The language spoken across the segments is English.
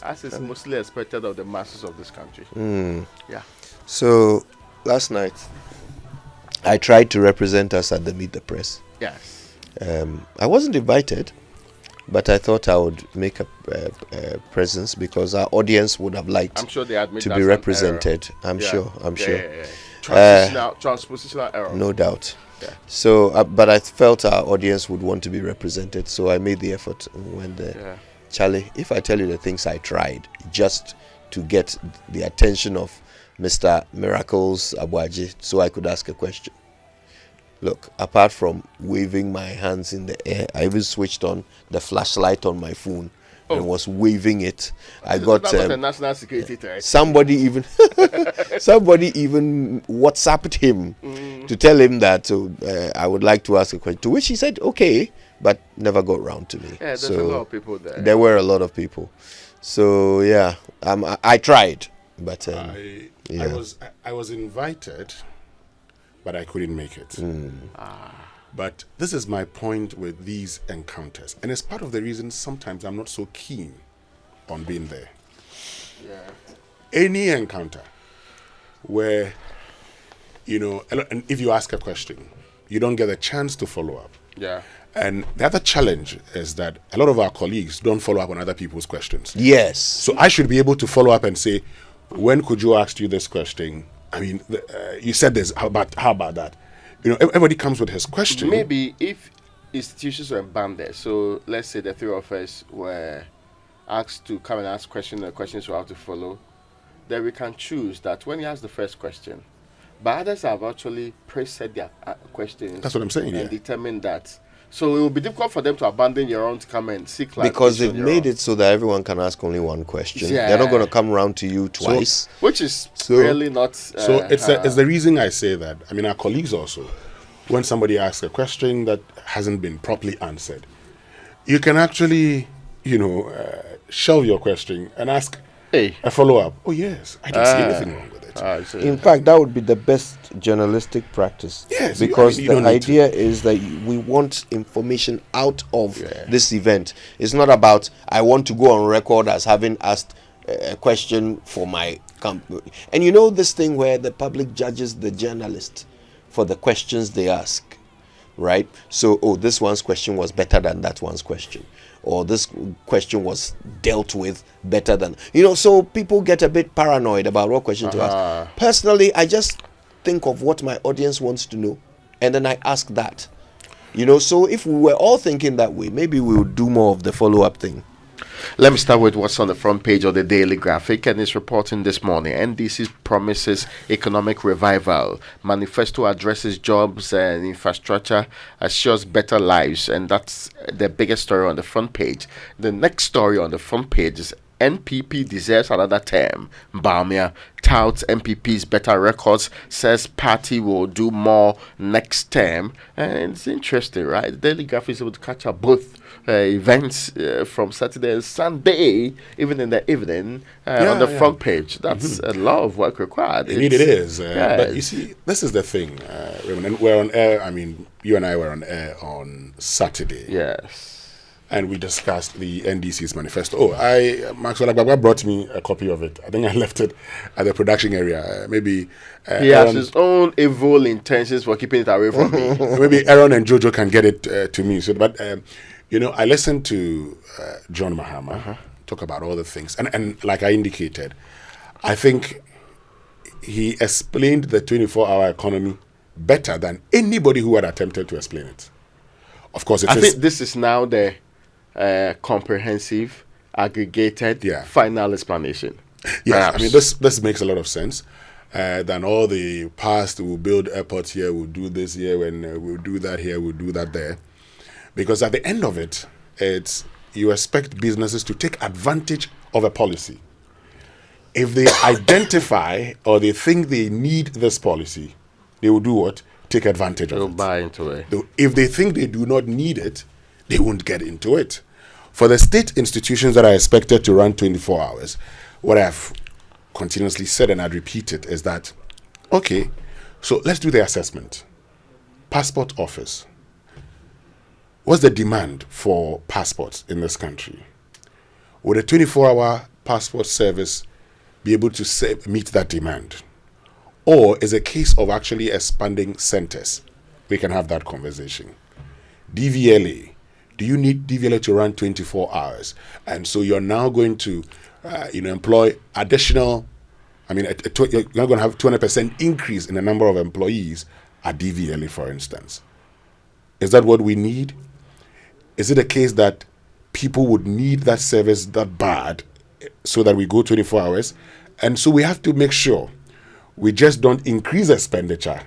as is mostly expected of the masses of this country. Yeah. So last night, I tried to represent us at the Meet the Press. Yes. I wasn't invited, but I thought I would make a presence because our audience would have liked I'm sure they admit to be represented. I'm sure. Transpositional error. No doubt. Yeah. So, but I felt our audience would want to be represented, so I made the effort and went there. Yeah. Charlie, if I tell you the things I tried just to get the attention of Mr. Miracles Abuaji so I could ask a question. Look, apart from waving my hands in the air, I even switched on the flashlight on my phone and was waving it. I got a national security threat. Somebody even WhatsApped him to tell him that I would like to ask a question. To which he said, okay, but never got round to me. Yeah, there's a lot of people there. There were a lot of people. So yeah, I tried, but I was invited, but I couldn't make it. But this is my point with these encounters, and it's part of the reason sometimes I'm not so keen on being there. Yeah. Any encounter where, and if you ask a question, you don't get a chance to follow up. Yeah. And the other challenge is that a lot of our colleagues don't follow up on other people's questions. Yes. So I should be able to follow up and say, when could you ask you this question? I mean, you said this. How about that? Everybody comes with his question. Maybe if institutions were banned there, so let's say the three of us were asked to come and ask questions, the questions we have to follow, then we can choose that when you ask the first question, but others have actually preset their questions. That's what I'm saying. And determined that. So it will be difficult for them to abandon your own to come and seek clarification. Because they've made it so that everyone can ask only one question. Yeah. They're not going to come around to you twice. Which is really not... it's the reason I say that. I mean, our colleagues also, when somebody asks a question that hasn't been properly answered, you can actually, shelve your question and ask a follow-up. Oh, yes, I didn't see anything wrong with it. In fact, that would be the best journalistic practice. Yes, because the idea is that we want information out of this event. It's not about, I want to go on record as having asked a question for my company. And this thing where the public judges the journalist for the questions they ask, right? So, this one's question was better than that one's question. Or this question was dealt with better than... so people get a bit paranoid about what question to ask. Personally, I just think of what my audience wants to know, and then I ask that. So if we were all thinking that way, maybe we would do more of the follow-up thing. Let me start with what's on the front page of the Daily Graphic, and it's reporting this morning. NDC promises economic revival. Manifesto addresses jobs and infrastructure, assures better lives, and that's the biggest story on the front page. The next story on the front page is NPP deserves another term. Bawumia touts MPP's better records, says party will do more next term. And it's interesting, right? The Daily Graphic is able to catch up both events from Saturday and Sunday, even in the evening, on the front page. That's a lot of work required. Indeed it is. But you see, this is the thing. Raymond, we're on air. I mean, you and I were on air on Saturday. Yes. And we discussed the NDC's manifesto. Maxwell Agbagba brought me a copy of it. I think I left it at the production area. Maybe he has his own evil intentions for keeping it away from me. Maybe Aaron and Jojo can get it to me. So, but I listened to John Mahama talk about all the things, and like I indicated, I think he explained the 24-hour economy better than anybody who had attempted to explain it. Of course, I think this is now the comprehensive, aggregated, final explanation. Yes, I mean, this makes a lot of sense. Than all the past, we'll build airports here, we'll do this here, and we'll do that here, we'll do that there. Because at the end of it, you expect businesses to take advantage of a policy. If they identify or they think they need this policy, they will do what? Take advantage of it. They'll buy into it. If they think they do not need it, they won't get into it. For the state institutions that are expected to run 24 hours, what I've continuously said, and I'd repeat it, is that, okay, so let's do the assessment. Passport office. What's the demand for passports in this country? Would a 24-hour passport service be able to meet that demand? Or is a case of actually expanding centers? We can have that conversation. DVLA. Do you need DVLA to run 24 hours? And so you're now going to, employ additional, you're not going to have 200% increase in the number of employees at DVLA, for instance. Is that what we need? Is it a case that people would need that service that bad so that we go 24 hours? And so we have to make sure we just don't increase expenditure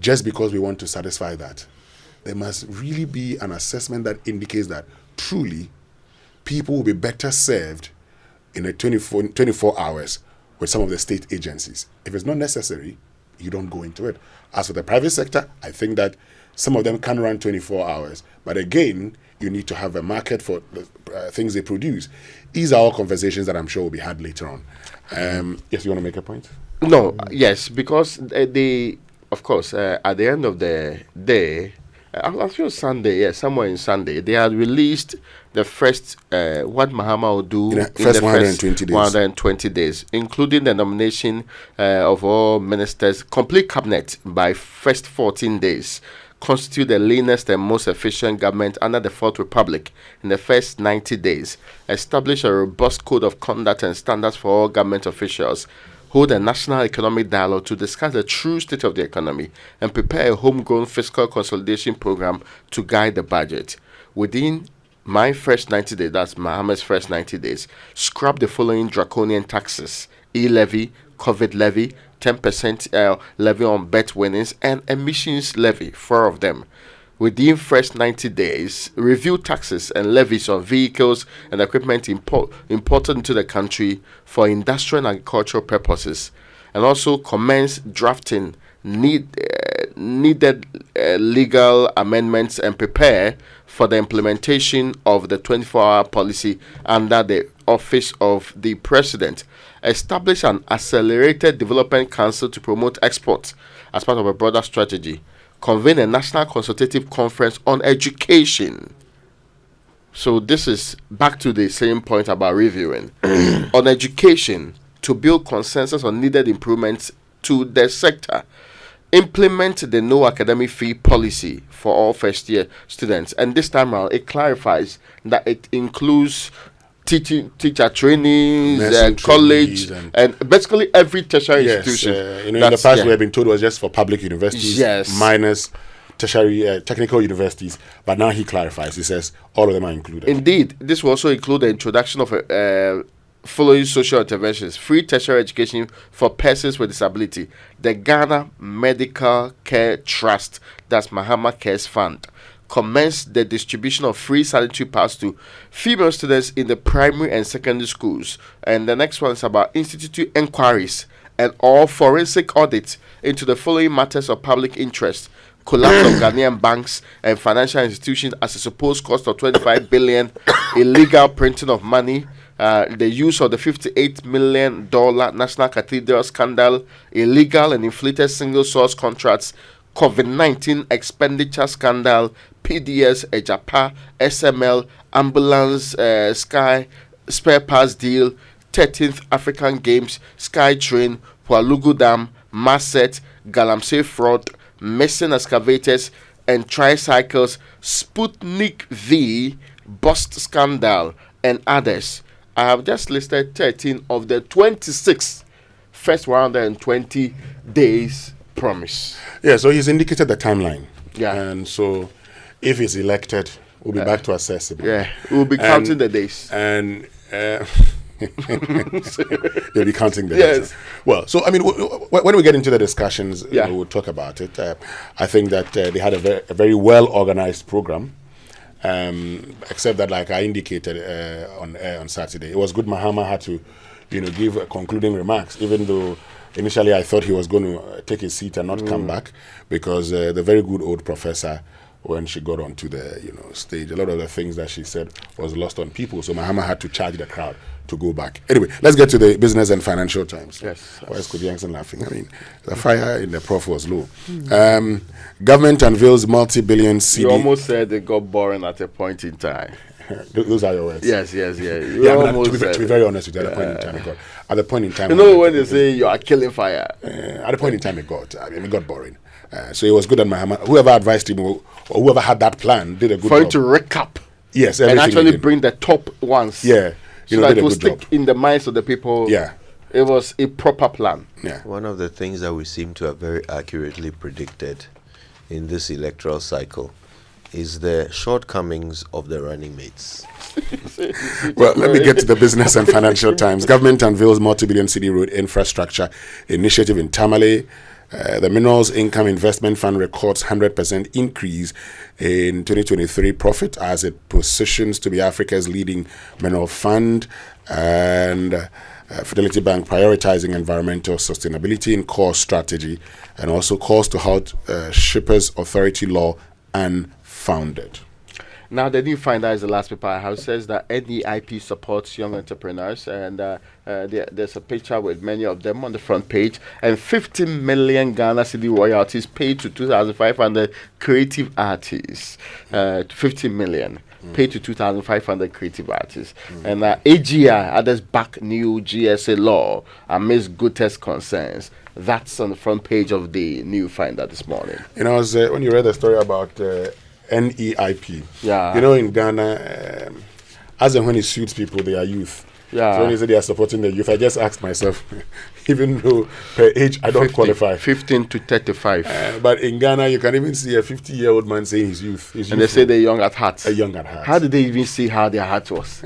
just because we want to satisfy that. There must really be an assessment that indicates that truly people will be better served in a 24 hours with some of the state agencies. If it's not necessary, you don't go into it. As for the private sector, I think that some of them can run 24 hours. But again, you need to have a market for the things they produce. These are all conversations that I'm sure will be had later on. Yes, you want to make a point? No, yes, because at the end of the day, I feel Sunday, somewhere in Sunday, they had released the first, what Mahama will do in the first 120 days, including the nomination of all ministers, complete cabinet by first 14 days, constitute the leanest and most efficient government under the Fourth Republic in the first 90 days, establish a robust code of conduct and standards for all government officials, hold a national economic dialogue to discuss the true state of the economy, and prepare a homegrown fiscal consolidation program to guide the budget. Within my first 90 days, that's Mahama's first 90 days, scrap the following draconian taxes: e-levy, COVID levy, 10% levy on bet winnings, and emissions levy, 4 of them. Within first 90 days, review taxes and levies on vehicles and equipment imported into the country for industrial and agricultural purposes, and also commence drafting needed legal amendments and prepare for the implementation of the 24-hour policy under the Office of the President. Establish an accelerated development council to promote exports as part of a broader strategy. Convene a national consultative conference on education. So this is back to the same point about reviewing. On education, to build consensus on needed improvements to the sector. Implement the no academic fee policy for all first-year students. And this time around, it clarifies that it includes teacher trainees, college, and basically every tertiary institution. In the past, we have been told it was just for public universities, minus tertiary technical universities. But now he clarifies. He says all of them are included. Indeed, this will also include the introduction of following social interventions: free tertiary education for persons with disability, the Ghana Medical Care Trust, that's Mahama Cares Fund, commence the distribution of free sanitary pads to female students in the primary and secondary schools. And the next one is about institute inquiries and all forensic audits into the following matters of public interest: collapse of Ghanaian banks and financial institutions as a supposed cost of 25 billion, illegal printing of money, the use of the $58 million National Cathedral scandal, illegal and inflated single source contracts, COVID-19 expenditure scandal, PDS, Ejapa, SML, ambulance, Sky, spare parts deal, 13th African Games, SkyTrain, Hualugu Dam, Masset, Galamsey fraud, missing excavators and tricycles, Sputnik V, bust scandal, and others. I have just listed 13 of the 26 first 120 days promise. Yeah, so he's indicated the timeline. Yeah. And so if he's elected, we'll be back to assess him. Yeah, we'll be counting the days. And you'll be counting the days. Well, so, I mean, when we get into the discussions, we'll talk about it. I think that they had a very well-organized program. Except that, like I indicated on Saturday, it was good Mahama had to, give concluding remarks, even though initially I thought he was going to take his seat and not come back, because the very good old professor, when she got onto the stage, a lot of the things that she said was lost on people. So Mahama had to charge the crowd to go back. Anyway, let's get to the Business and Financial Times. Yes. Why is Kodi Yankson laughing? I mean, the fire in the prof was low. Government unveils multi-billion CD. You almost said it got boring at a point in time. Those are your words. Yes. Yeah, I mean, to be very honest with you, at the point in time, it got. At the point in time, you know when they say you are killing fire. At the point in time, it got boring. So it was good that whoever advised him or whoever had that plan did a good for job. you to recap. Yes, and actually bring the top ones. Yeah, so that it will stick in the minds of the people. Yeah, it was a proper plan. Yeah. One of the things that we seem to have very accurately predicted in this electoral cycle is the shortcomings of the running mates. Well, let me get to the Business and Financial Times. Government unveils multi-billion city road infrastructure initiative in Tamale. The Minerals Income Investment Fund records 100% increase in 2023 profit as it positions to be Africa's leading mineral fund, and Fidelity Bank prioritizing environmental sustainability in core strategy, and also calls to halt Shippers Authority law unfounded. Now, the new finder is the last paper I have, says that NDIP supports young entrepreneurs, and there's a picture with many of them on the front page, and 50 million Ghana cedi royalties paid to 2,500 creative artists. 50 million paid to 2,500 creative artists. And AGI, others back new GSA law amidst Guterres concerns. That's on the front page of the new finder this morning. You know, when you read the story about NEIP. Yeah. You know, in Ghana, as and when it suits people, they are youth. Yeah. So when you say they are supporting the youth, I just asked myself, even though per age I don't qualify. 15 to 35. But in Ghana, you can even see a 50-year-old man saying he's youth. And they say they're young at heart. Young at heart. How did they even see how their heart was?